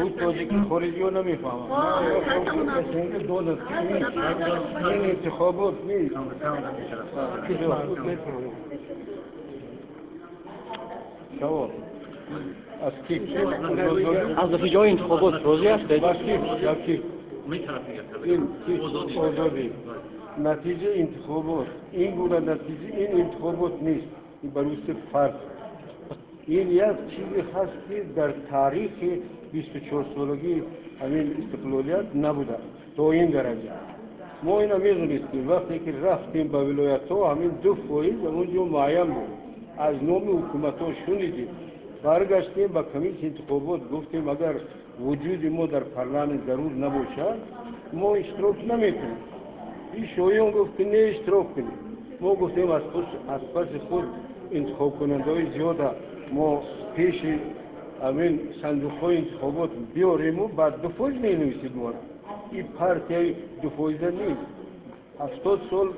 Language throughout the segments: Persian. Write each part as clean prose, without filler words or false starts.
اون پروژه خارجی رو نمیفهمم. دولت این انتخابات نیست. شما از کی؟ از دفعه جای انتخابات روزی هستید؟ یکی این آزادی نتیجه انتخابات این گونه نتیجه این انتخابات نیست. این بروز فرض این یک چیزی هست که در تاریخ 24 سالگی همین استقلالیت نبوده تا این درجه. ما اینا میدونستیم وقتی که رفتیم به ولایت ها همین 2% اونجا معین بود از نام حکومت ها شنیدیم. برگشتیم به کمیسیون انتخابات گفتیم اگر وجود ما در پارلمان ضرور نباشد ما اشتراک نمیکنیم. این شایان گفت که نه اشتراک کنیم. ما گفتیم از پس خود انتخاب کننده های زیاده ما پیش همین صندوق های انتخابات بیاریم و بعد 2% می نویسید. این پارتی 2% نیست. 70 سال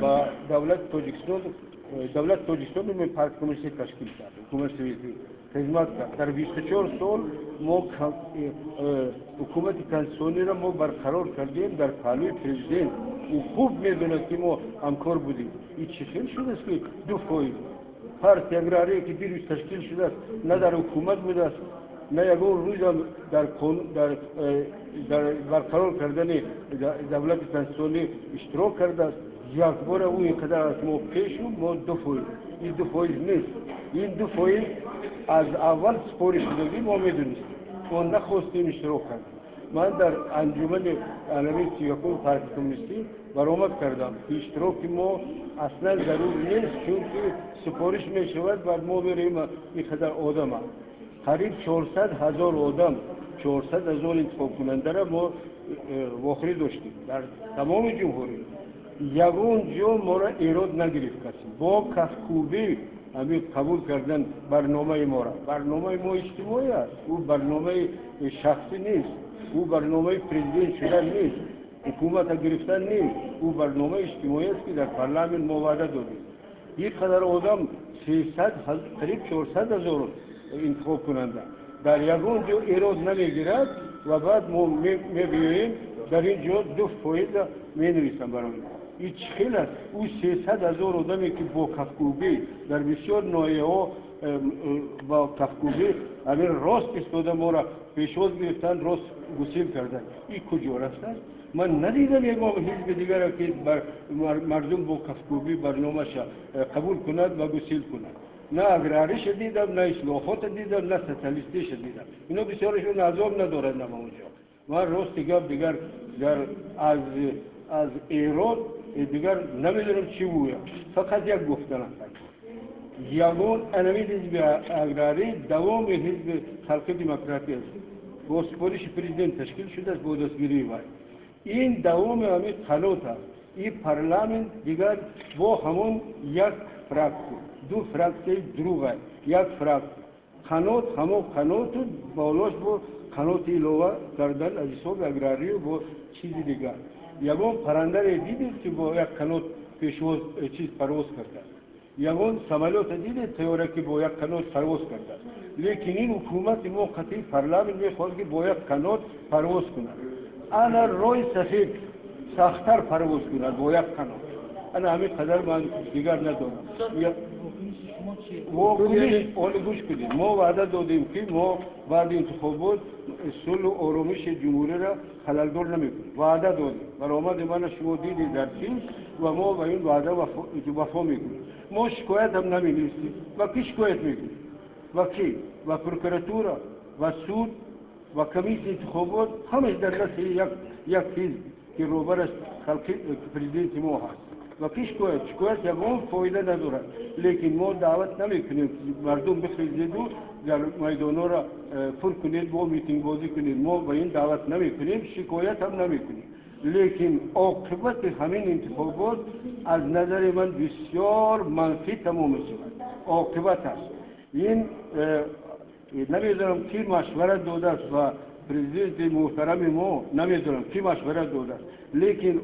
با دولت تاجیکستان می پارتی کمونیستی تشکیل کرد. کمونیستی خدمت کرد. در 24 سال ما حکومت کنستیتوشنی را ما برقرار کردیم در پهلوی پرزیدنت. او خوب میدونه که ما همکار بودیم. این چه خیلی شده است که 2% پارتی اگراری که دیروز تشکیل شده است نه در حکومت بوده است نه یگان روز در برقرار کردن دولت کنستیتوشنی اشتراک کرده است. یک بار او اینقدر از ما پیش ما 2%. این 2% نیست. این 2% از اول سپاری شدگی ما میدونستیم. ما نخواستیم اشتراک کنیم. من در انجمن علمی 31 پارتی کمونیستی برآمد کردم که اشتراک ما اصلا ضرور نیست چون که سفارش می شود بعد ما بریم اینقدر آدم قریب 400,000 آدم 400,000 انتخاب کننده را ما واخری داشتیم در تمام جمهوری. یگان جا ما را ایراد نگرفت کسی با کفکوبی همین قبول کردن برنامه ما را. برنامه ما اجتماعی است. او برنامه شخصی نیست. او برنامه پرزیدنت شدن نیست. حکومت گرفتن نیست. او برنامه اجتماعی است که در پارلمان ما وعده دادیم. یک قدر آدم 300 قریب 400,000 انتخاب کننده در یگان جا ایراد نمیگیرد و بعد ما میبینیم در اینجا 2% می نویسن برای این خیلی است. او 300,000 آدمی که با کفکوبی در بسیار ناحیه ها با کفکوبی همین راست استاده ما را پیشواز گرفتن راست گسیل کردن. این کجا رفتن؟ من ندیدم یک حزب دیگر که مردم با کفکوبی برنامه‌اش قبول کند و گسیل کند. نه اگراریش دیدم نه اصلاحات دیدم نه سوسیالیستیش دیدم. اینا بسیارشون عذاب ندارند ما اونجا. من راست دیگر از ایران دیگر نمیدونم چی بوده. فقط یک گفتن است. یگان انمی حزب اگراری دوام حزب خلق دموکراتی است. با سپارش پرزیدنت تشکیل شده است با دستگیری وی. این دوام همین قنات است. این پارلمان دیگر با همون یک فراکسی 2 فراکسی دروغ است. یک فراکسی قنات همون قنات بالاش با قنات علاوه کردن از حساب اگراری و با چیز دیگر. یگان پرنده را دیدید که با یک قنات پیشواز چیز پرواز کرده. یگان سمالات دیدید طیاره که با یک قنات پرواز کرده. لیکن این حکومت ما قطعی پارلمان میخواد که با یک قنات پرواز کند. انا روی سفید سختر پرواز کند با یک قنات. انا همین قدر من دیگر ندارم. گوش کنید. ما وعده دادیم که ما بعد انتخابات صلح و آرامش جمهوری را خللدار نمیکنیم. وعده دادیم. برآمد من شما دیدید در چین و ما به این وعده وفا میکنیم. ما شکایت هم نمی‌نویسیم. و کی شکایت میکنیم؟ و کی؟ و پروکراتورا و سود و کمیسیون انتخابات همش در دست یک حزب که روبر است خلق پرزیدنت ما هست. و کی شکایت یگان فایده ندارد. لیکن ما دعوت نمیکنیم مردم بخیزید و در میدان‌ها را پر کنید و میتینگ بازی کنید. ما به این دعوت نمیکنیم. شکایت هم نمیکنیم. لیکن عاقبت همین انتخابات از نظر من بسیار منفی تمام می‌شود. عاقبت است. این نمیدونم کی مشورت داده است و پرزیدنت محترم ما نمیدونم کی مشوره داده، لیکن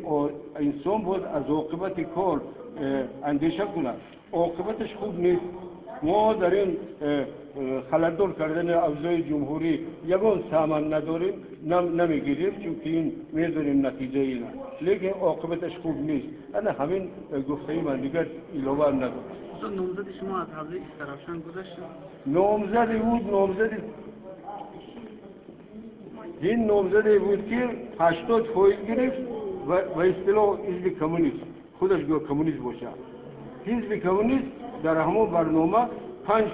انسان باید از عاقبت کار اندیشه کند. عاقبتش خوب نیست. ما در این خلدار کردن اوضاع جمهوری یگان سامان نداریم، نمیگیریم، چون این میدونیم نتیجه اینه، لیکن عاقبتش خوب نیست. انا همین گفته من دیگر علاوه ندارم. نامزد شما از حوزه استرافشان گذشت؟ نامزدی بود، این نامزدی بود که 80% گرفت و اصطلاح حزب کمونیست، خودش گفت کمونیست باشه. حزب کمونیست در همون برنامه 5